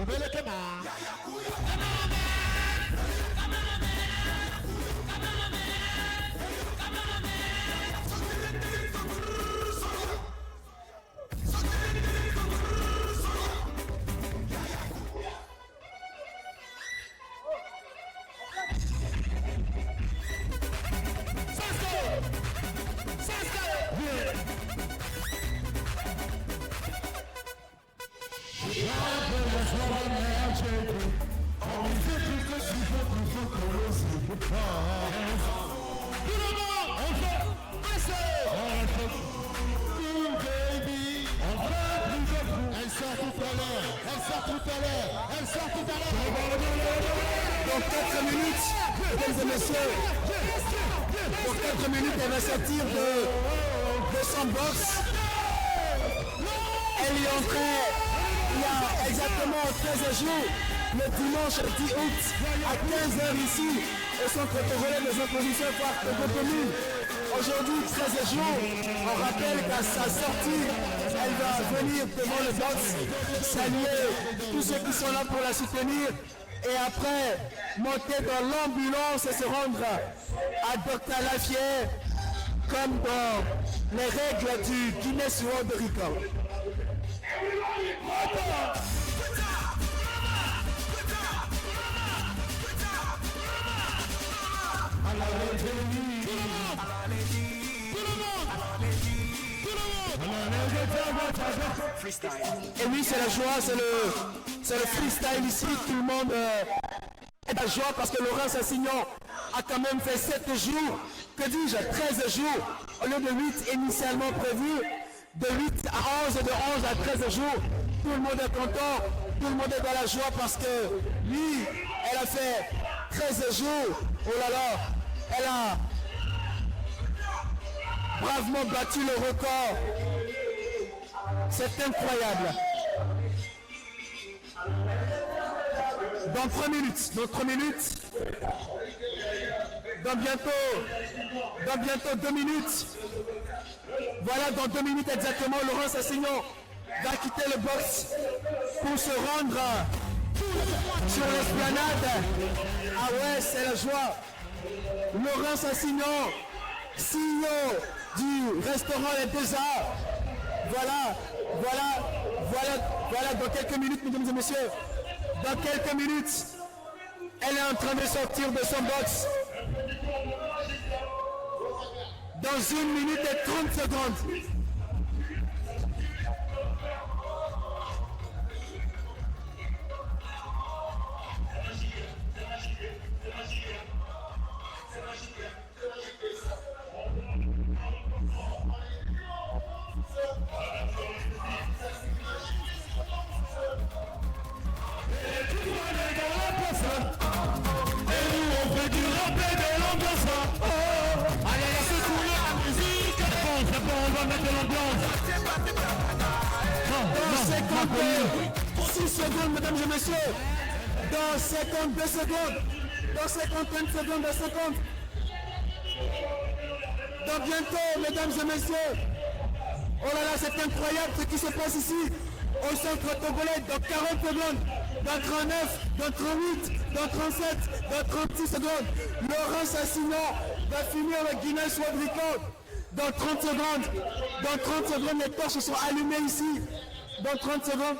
Dans 4 minutes, mesdames et messieurs, pour 4 minutes, elle va sortir de son box. Elle est entrée il y a exactement 13 jours, le dimanche 10 août, à 15h ici, au centre togolais des oppositions Parc de Commune. Aujourd'hui, 13 jours, on rappelle qu'à sa sortie, elle va venir devant le box, saluer tous ceux qui sont là pour la soutenir et après monter dans l'ambulance et se rendre à Dr Lafière comme dans les règles du Guinness World Record. Et oui, c'est la joie, c'est le freestyle ici, tout le monde est à joie parce que Laurent Sassignon a quand même fait 7 jours, que dis-je, 13 jours, au lieu de 8 initialement prévus, de 8 à 11 et de 11 à 13 jours. Tout le monde est content, tout le monde est dans la joie parce que lui, elle a fait 13 jours, oh là là, elle a bravement battu le record. C'est incroyable. Dans 3 minutes, dans bientôt 2 minutes, voilà, dans 2 minutes exactement, Laurent Sassignon va quitter le box pour se rendre sur l'esplanade. Ah ouais, c'est la joie. Laurent Sassignon, CEO du restaurant Les Deux Arts. Voilà, dans quelques minutes, mesdames et messieurs, dans quelques minutes, elle est en train de sortir de son box. Dans 1 minute et 30 secondes. Dans 6 secondes, mesdames et messieurs, dans 52 secondes, dans 50 secondes, dans 50, dans bientôt, mesdames et messieurs, oh là là, c'est incroyable ce qui se passe ici, au centre togolais, dans 40 secondes, dans 39, dans 38, dans 37, dans 36 secondes, Laurent Sassignon va finir le Guinness World Record. Dans 30 secondes, les torches sont allumées ici. Dans 30 secondes.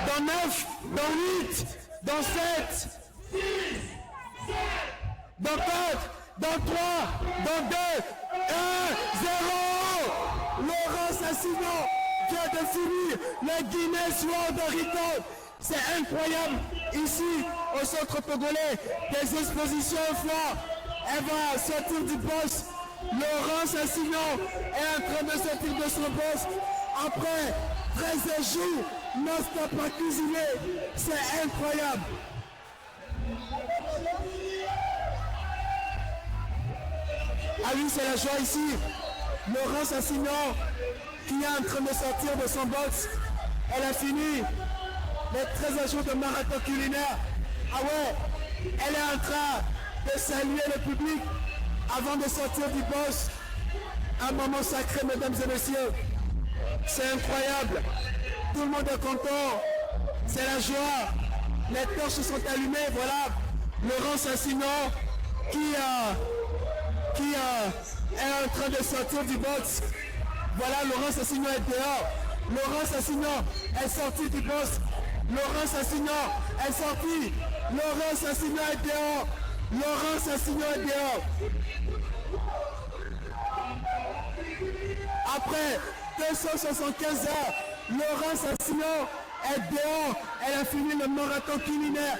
Dans 9, dans 8, dans 7, dans 4, dans 3, dans 2, 1, 0. Laurent Sassignon vient de finir le Guinness World Record. C'est incroyable. Ici, au centre togolais, des expositions fortes. Elle va sortir du boss. Laurent Sassignon est en train de sortir de son boss. Après 13 jours, non-stop à cuisiner. C'est incroyable. Ah oui, c'est la joie ici. Laurent Sassignon qui est en train de sortir de son box. Elle a fini les 13 jours de marathon culinaire. Ah ouais, elle est en train de saluer le public avant de sortir du boss. Un moment sacré, mesdames et messieurs. C'est incroyable. Tout le monde est content. C'est la joie. Les torches sont allumées. Voilà. Laurence Assignon qui est en train de sortir du box. Voilà, Laurence Assignon est dehors. Laurence Assignon est sortie du box. Laurence Assignon est sortie. Laurence Assignon est dehors. Laurence Assignon est dehors. Après 275 heures, Laurence Assignon est dehors. Elle a fini le marathon culinaire.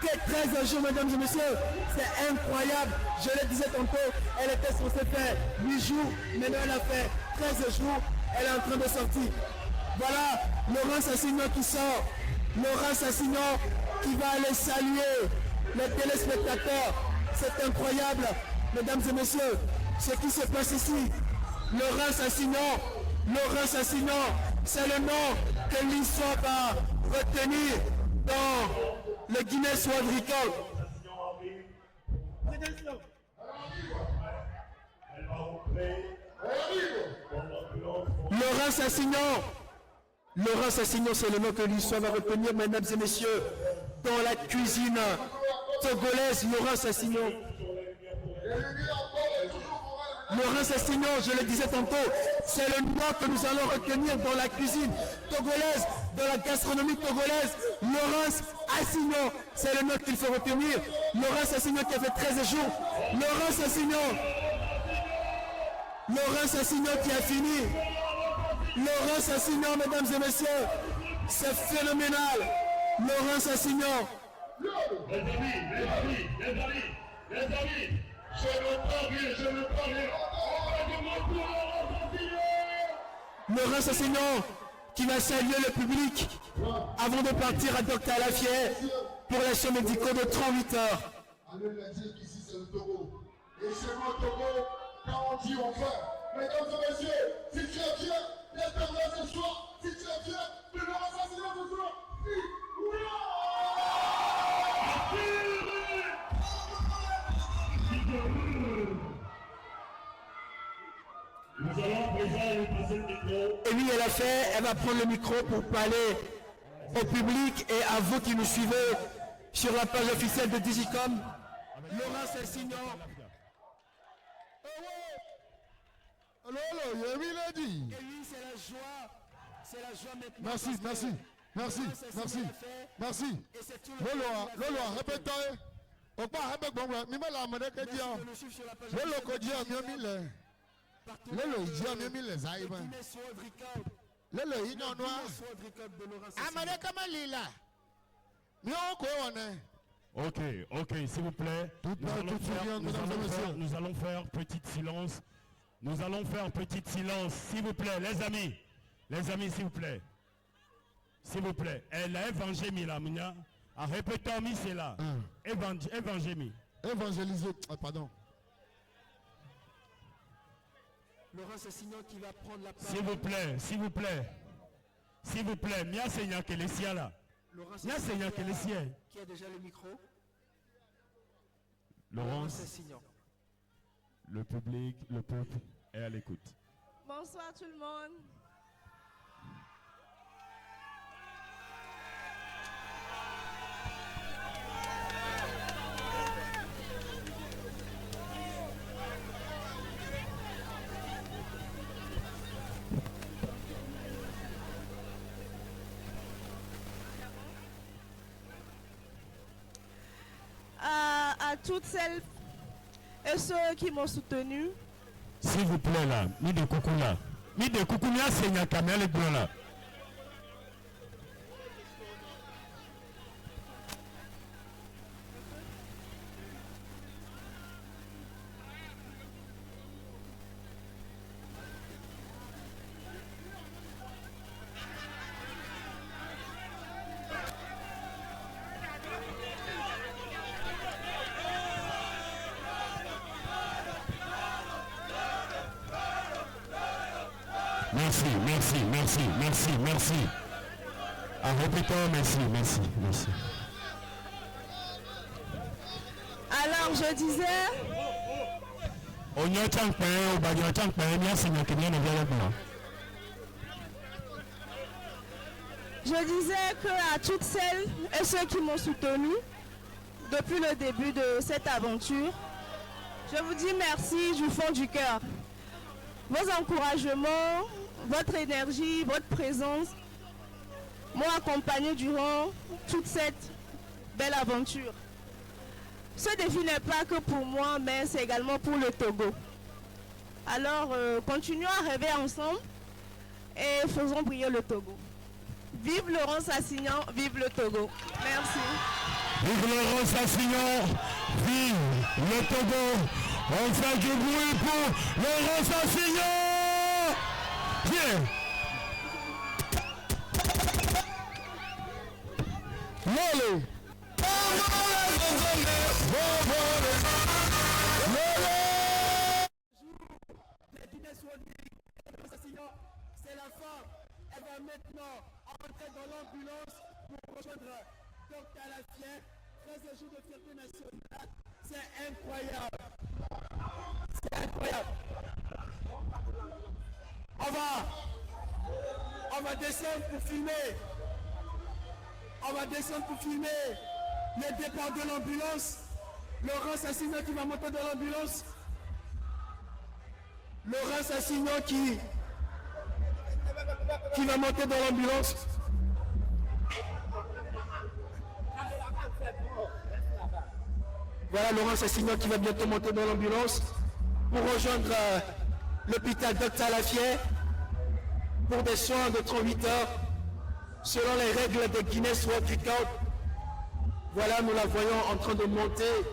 Que 13 jours, mesdames et messieurs. C'est incroyable. Je le disais tantôt, elle était censée faire 8 jours. Maintenant, elle a fait 13 jours. Elle est en train de sortir. Voilà, Laurence Assignon qui sort. Laurence Assignon qui va aller saluer les téléspectateurs. C'est incroyable, mesdames et messieurs, ce qui se passe ici. Laurence Assignon, Laurence Assignon, c'est le nom que l'histoire va retenir dans le Guinness World Record. Laurence Assignon, Laurence Assignon, c'est le nom que l'histoire va retenir, mesdames et messieurs, dans la cuisine togolaise. Laurence Assignon. Laurence Assignon, je le disais tantôt, c'est le nom que nous allons retenir dans la cuisine togolaise, dans la gastronomie togolaise. Laurence Assignon, c'est le nom qu'il faut retenir. Laurence Assignon qui a fait 13 jours. Laurence Assignon. Laurence Assignon qui a fini. Laurence Assignon, mesdames et messieurs, c'est phénoménal. Laurence Assignon. Les amis, je ne parle rien. Laurence Assignon qui va saluer le public avant de partir à Dr Alafier pour les soins médicaux de 38 heures. Allez leur dire qu'ici c'est le Togo. Et chez moi, Togo, quand on dit on fait. Mesdames et messieurs, si tu es fier, lève-toi ce soir. Si tu es fier, de Laurence Assignon ce soir. Nous allons présent lui passer le micro. Et oui, elle va prendre le micro pour parler au public et à vous qui nous suivez sur la page officielle de Digicom. Laurence Assignon. Allô, Yemi l'a dit. Et oui, c'est la joie maintenant. Merci. Lolo, répète-toi. On peut répéter bon, mais la monnaie que dit. Lolo, que dit à mieux mille. Lolo, il dit à mieux mille les aïeux. Lolo, il n'en noir. Amade comme lila. Mieux quoi on est. Ok, s'il vous plaît. Nous allons faire petite silence. Nous allons faire petite silence, s'il vous plaît, les amis. Les amis, s'il vous plaît. S'il vous plaît. Elle a évangélisé la mia. A répété, c'est là. Évangélisé. Évangéliser. Pardon. Laurence Assignon qui va prendre la parole. S'il vous plaît. Mia Seigneur que les siens là. Mia Seigneur que les siens. Qui a déjà le micro? Laurence Assignon. Le public, le peuple est à l'écoute. Bonsoir tout le monde. À toutes celles et ceux qui m'ont soutenu. S'il vous plaît là, ni de coucou là. Ni de coucou, ni à Seigneur Kamel et Blanc là. Répétons, merci. Alors, je disais... Je disais que à toutes celles et ceux qui m'ont soutenu depuis le début de cette aventure, je vous dis merci du fond du cœur. Vos encouragements, votre énergie, votre présence m'ont accompagné durant toute cette belle aventure. Ce défi n'est pas que pour moi, mais c'est également pour le Togo. Alors, continuons à rêver ensemble et faisons briller le Togo. Vive Laurent Assignan, vive le Togo. Merci. Vive Laurent Assignan, vive le Togo. On fait du bruit pour Laurent Assignan. Viens. Lolo. C'est la fin. Elle va maintenant entrer dans l'ambulance pour rejoindre Dr Alafier. 13 jours de fierté nationale. C'est incroyable. C'est incroyable. On va descendre pour filmer. On va descendre pour filmer le départ de l'ambulance. Laurent Assignan qui va monter dans l'ambulance. Laurent Assignan qui va monter dans l'ambulance. Voilà Laurent Assignan qui va bientôt monter dans l'ambulance pour rejoindre l'hôpital Dr Alafier pour des soins de 38 heures selon les règles de Guinness World Record. Voilà, nous la voyons en train de monter.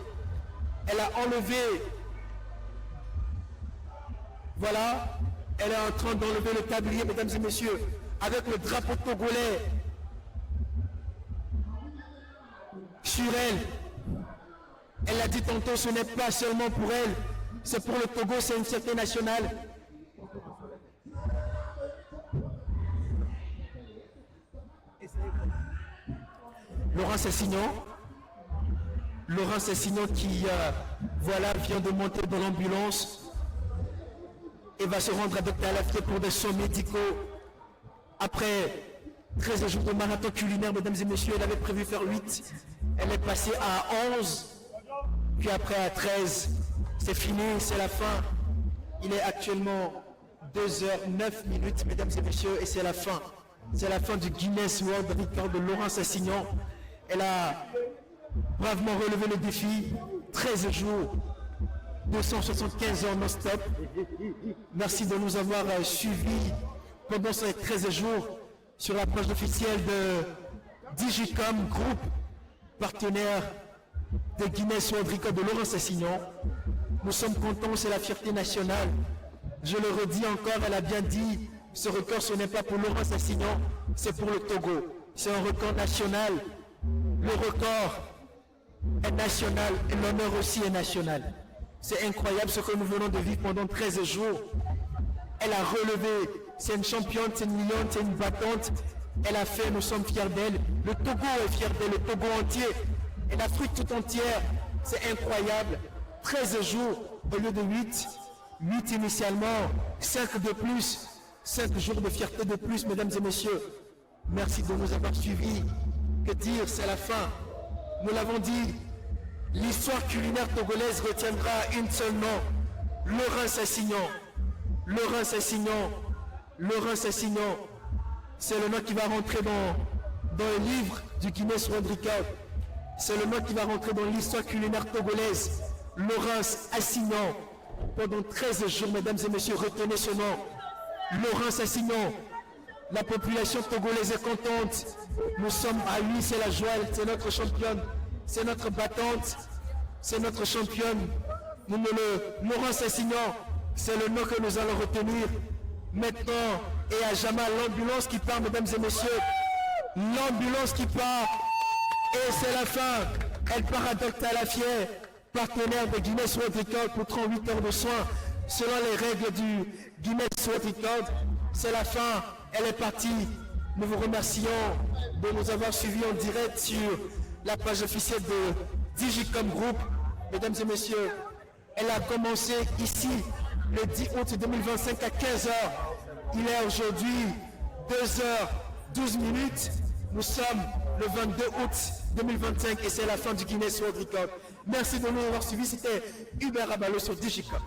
Elle a enlevé. Voilà, elle est en train d'enlever le tablier, mesdames et messieurs, avec le drapeau togolais sur elle. Elle l'a dit tantôt, ce n'est pas seulement pour elle, c'est pour le Togo, c'est une fierté nationale. Laurent Assignan qui voilà, vient de monter dans l'ambulance et va se rendre à Dr Alafier pour des soins médicaux. Après 13 jours de marathon culinaire, mesdames et messieurs, elle avait prévu faire 8. Elle est passée à 11, puis après à 13. C'est fini, c'est la fin. Il est actuellement 2h09, mesdames et messieurs, et c'est la fin. C'est la fin du Guinness World Record de Laurent Assignan. Elle a bravement relevé le défi. 13 jours, 275 heures non-stop. Merci de nous avoir suivis pendant ces 13 jours sur la page officielle de Digicom, groupe partenaire de Guinness World Record de Laurent Assignan. Nous sommes contents, c'est la fierté nationale. Je le redis encore, elle a bien dit, ce record ce n'est pas pour Laurent Assignan, c'est pour le Togo. C'est un record national. Le record est national et l'honneur aussi est national. C'est incroyable ce que nous venons de vivre pendant 13 jours. Elle a relevé, c'est une championne, c'est une lignante, c'est une battante. Elle a fait, nous sommes fiers d'elle. Le Togo est fier d'elle, le Togo entier. Et l'Afrique tout entière, c'est incroyable. 13 jours au lieu de 8. 8 initialement, 5 de plus. 5 jours de fierté de plus, mesdames et messieurs. Merci de nous avoir suivis. Que dire, c'est la fin. Nous l'avons dit, l'histoire culinaire togolaise retiendra une seule nom. Laurent Assignan. Laurent Assignan. Laurent Assignan. C'est le nom qui va rentrer dans le livre du Guinness World Record. C'est le nom qui va rentrer dans l'histoire culinaire togolaise. Laurent Assignan. Pendant 13 jours, mesdames et messieurs, retenez ce nom. Laurent Assignan. La population togolaise est contente. Nous sommes à lui, c'est la joie, c'est notre championne, c'est notre battante, c'est notre championne. Laurent Assignan, c'est le nom que nous allons retenir maintenant et à jamais. L'ambulance qui part, mesdames et messieurs. L'ambulance qui part. Et c'est la fin. Elle part à Dr Alafier, partenaire de Guinness World Record pour 38 heures de soins. Selon les règles du Guinness World Record, c'est la fin. Elle est partie. Nous vous remercions de nous avoir suivis en direct sur la page officielle de Digicom Group. Mesdames et messieurs, elle a commencé ici le 10 août 2025 à 15h. Il est aujourd'hui 2h12. Nous sommes le 22 août 2025 et c'est la fin du Guinness World Record. Merci de nous avoir suivis. C'était Hubert Abalo sur Digicom.